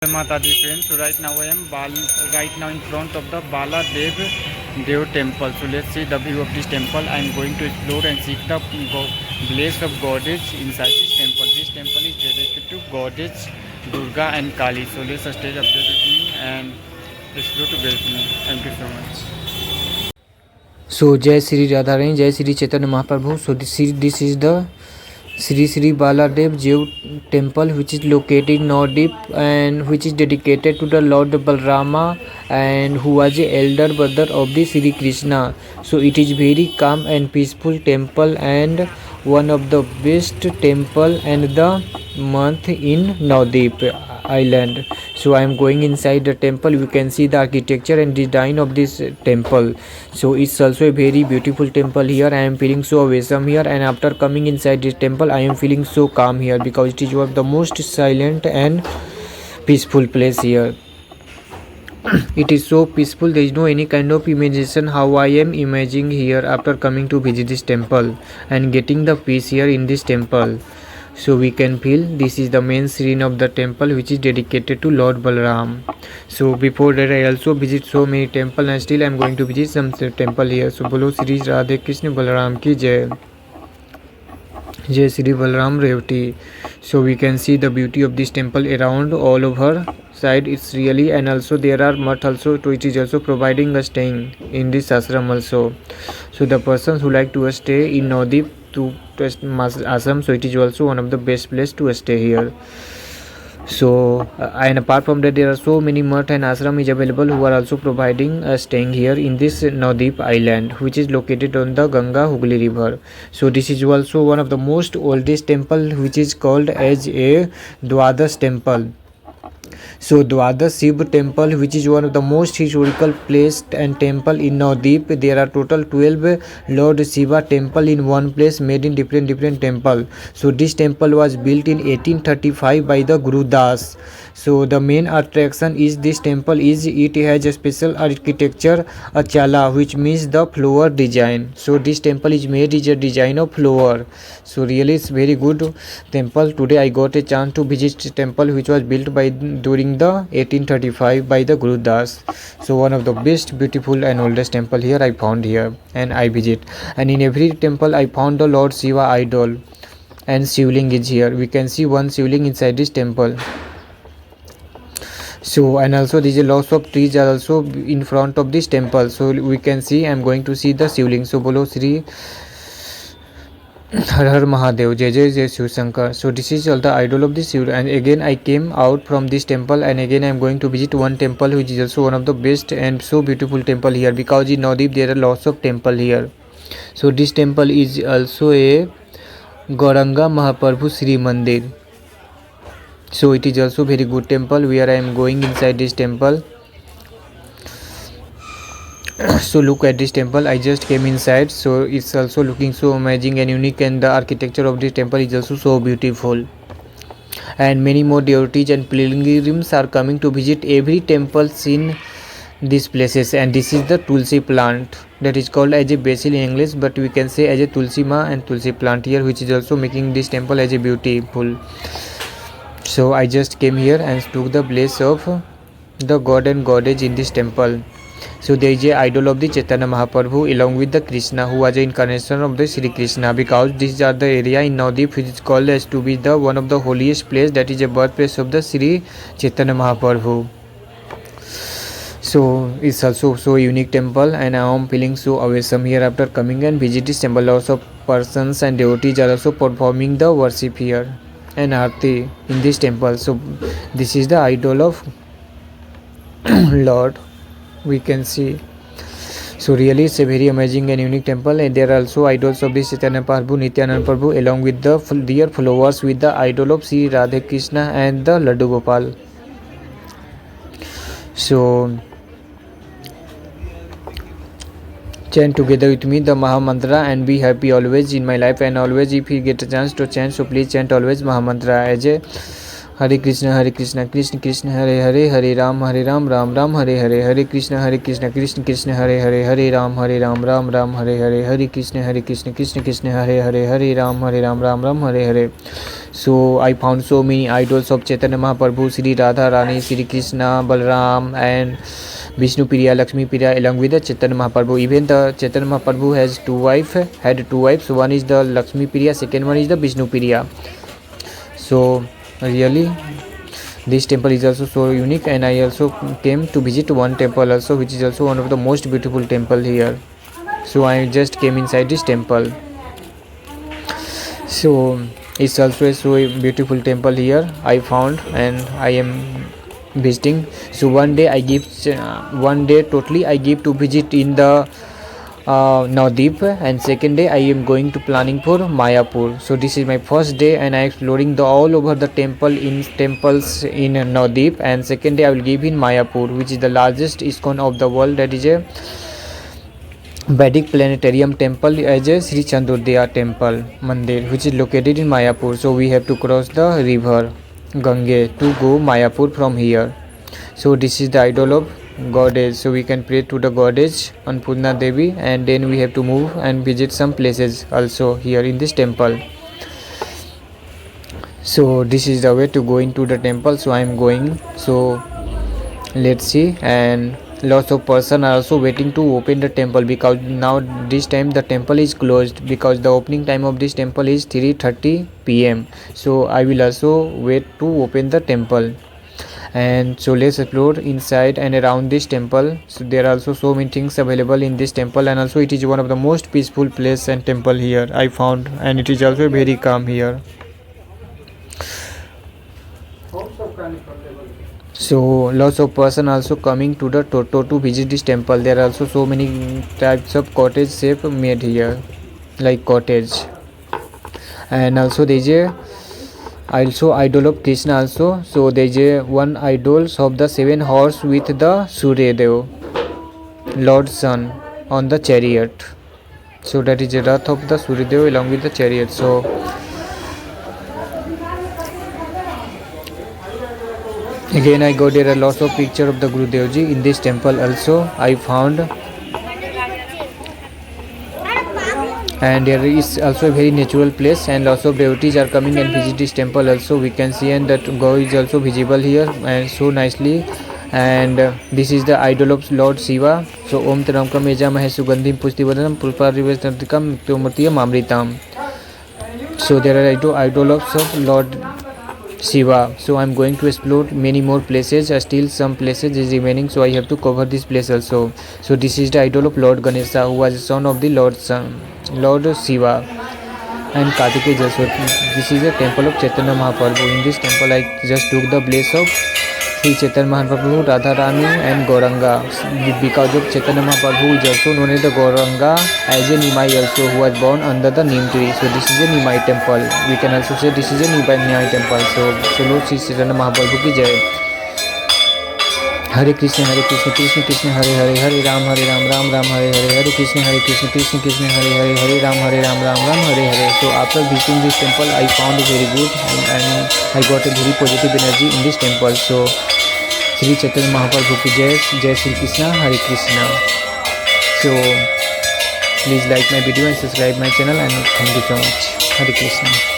Mata Di friends. So right now I am right now in front of the Bala Dev temple. So let's see the view of this temple. I am going to explore and seek the place of goddess inside this temple. This temple is dedicated to goddess Durga and Kali. So let's stay updated with me and explore together with me. Thank you so much. So Jai Sri Radharani, Jai Sri Chaitanya Mahaprabhu. So this is the Sri Sri Baladev Jeev temple, which is located in Navadip and which is dedicated to the Lord Balrama and who was the elder brother of the Sri Krishna. So it is very calm and peaceful temple and one of the best temple and the month in Navadip island. So I am going inside the temple. You can see the architecture and design of this temple. So it's also a very beautiful temple here. I am feeling so awesome here, and after coming inside this temple I am feeling so calm here because it is one of the most silent and peaceful place here. It is so peaceful. There is no any kind of imagination how I am imagining here after coming to visit this temple and getting the peace here in this temple. So we can feel this is the main shrine of the temple which is dedicated to Lord Balaram. So before that I also visit so many temple and still I am going to visit some temple here. So bolo Sri Radhe Krishna Balaram ki jai. Jai Sri Balaram Revati. So we can see the beauty of this temple around all over side. It's really, and also there are mutt also, which is also providing a staying in this ashram also. So the persons who like to stay in Navadip to ashram, so it is also one of the best place to stay here. So and apart from that there are so many mutt and ashram is available who are also providing staying here in this Navadip island which is located on the Ganga Hooghly river. So this is also one of the most oldest temple which is called as a Dwadas temple. So Dwadas Shiv temple, which is one of the most historical place and temple in Navadip. There are total 12 Lord Shiva temple in one place made in different temple. So this temple was built in 1835 by the Guru Das. So the main attraction is this temple is it has a special architecture, a chala, which means the flower design. So this temple is made is a design of flower. So really it's very good temple. Today I got a chance to visit temple which was built by during the 1835 by the Guru Das. So one of the best, beautiful and oldest temple here I found here and I visit. And in every temple I found the Lord Shiva idol and Shivling is here. We can see one Shivling inside this temple. So and also there is a lots of trees are also in front of this temple. So we can see I am going to see the Shivling. So bolo Sri Har Har Mahadev, Jai Jai Jai Shiv Shankar. So this is all the idol of the Shiv, and again I came out from this temple and again I am going to visit one temple which is also one of the best and so beautiful temple here because in Navadip there are lots of temple here. So this temple is also a Gauranga Mahaprabhu Sri Mandir. So it is also very good temple where I am going inside this temple. So look at this temple. I just came inside, so it's also looking so amazing and unique, and the architecture of this temple is also so beautiful. And many more devotees and pilgrims are coming to visit every temples in these places. And this is the Tulsi plant that is called as a basil in English, but we can say as a Tulsi Ma and Tulsi plant here, which is also making this temple as a beautiful. So I just came here and took the place of the god and goddess in this temple. So there is a idol of the Chaitanya Mahaprabhu along with the Krishna who was an incarnation of the Sri Krishna, because these are the area in Navadip which is called as to be the one of the holiest place, that is a birthplace of the Sri Chaitanya Mahaprabhu. So it's also so unique temple and I am feeling so awesome here after coming and visit this temple. Lots of persons and devotees are also performing the worship here and aarti in this temple. So this is the idol of Lord, we can see. So really it's a very amazing and unique temple, and there are also idols of this Chaitanya Prabhu, Nityananda Prabhu along with the dear followers with the idol of Sri Radhe Krishna and the Laddu Gopal. So chant together with me the Maha Mantra and be happy always in my life, and always if you get a chance to chant, so please chant always Maha Mantra as a Hare Krishna Krishna Krishna Hare Hare Hare Ram Ram Ram Hare Hare Hare Krishna Krishna Krishna Hare Hare Hare Ram Ram Hare Hare Hare Krishna Krishna Hare Hare Hare Ram Ram Hare Hare. So I found so many idols of Chaitanya Mahaprabhu, Sri Radha Rani, Sri Krishna, Balram and Vishnu Priya, Lakshmi Priya along with the Chaitanya Mahaprabhu. Even the Chaitanya Mahaprabhu had two wives. One is the Lakshmi Priya, second one is the Vishnu Priya. So really this temple is also so unique, and I also came to visit one temple also, which is also one of the most beautiful temple here. So I just came inside this temple. So it's also a so beautiful temple here I found, and I am visiting. So one day totally I give to visit in the Navdeep, and second day I am going to planning for Mayapur. So this is my first day, and I am exploring all over the temples in Navdeep, and second day I will give in Mayapur, which is the largest ISKCON of the world. That is a Vedic planetarium temple as a Sri Chandrodaya temple Mandir, which is located in Mayapur. So we have to cross the river Gange to go Mayapur from here. So this is the idol of goddess, so we can pray to the goddess Annapurna Devi, and then we have to move and visit some places also here in this temple. So this is the way to go into the temple, so I am going. So let's see, and lots of person are also waiting to open the temple, because now this time the temple is closed, because the opening time of this temple is 3:30 p.m. So I will also wait to open the temple. And so let's explore inside and around this temple. So there are also so many things available in this temple, and also it is one of the most peaceful place and temple here I found, and it is also very calm here. So lots of person also coming to the Toto to visit this temple. There are also so many types of cottage shape made here, like cottage, and also there is a also idol of Krishna also. So there is a one idol of the 7 horse with the Surya Dev, Lord Sun, on the chariot. So that is a wrath of the Surya Dev along with the chariot. So again I got there are lots of picture of the Gurudev Ji in this temple also I found. And there is also a very natural place, and lots of devotees are coming and visit this temple also, we can see, and that God is also visible here and so nicely. And this is the idol of Lord Shiva. So Om Taramkam Ejamahe Sugandhim Pushtivadanam Pulparivastantikam Mrityumurtiyam Amritam. So there are idol of Lord Shiva. So I am going to explore many more places. Still some places is remaining, so I have to cover this place also. So this is the idol of Lord Ganesha, who was the son of the Lord Shiva and Kartikeya Jaswati. This is the temple of Chaitanya Mahaprabhu. In this temple I just took the place of Sri Chaitanya Mahaprabhu, Radha Rani and Gauranga, because of Chaitanya Mahaprabhu is also known as the Gauranga as a Nimai also, who was born under the Neem tree. So this is a Nimai temple. We can also say this is a Nimai temple. So Lord Sri Chaitanya Mahaprabhu ki jai. Hare Krishna Krishna Krishna Hare Hare Hare Ram Ram Ram Hare Hare Hare Krishna Krishna Krishna Hare Hare Hare Ram Ram Hare Hare. So after visiting this temple I found it very good, and I got a very positive energy in this temple. So Sri Chaitanya Mahaprabhu ki jai, Jai Sri Krishna, Hare Krishna. So please like my video and subscribe my channel, and thank you so much. Hare Krishna.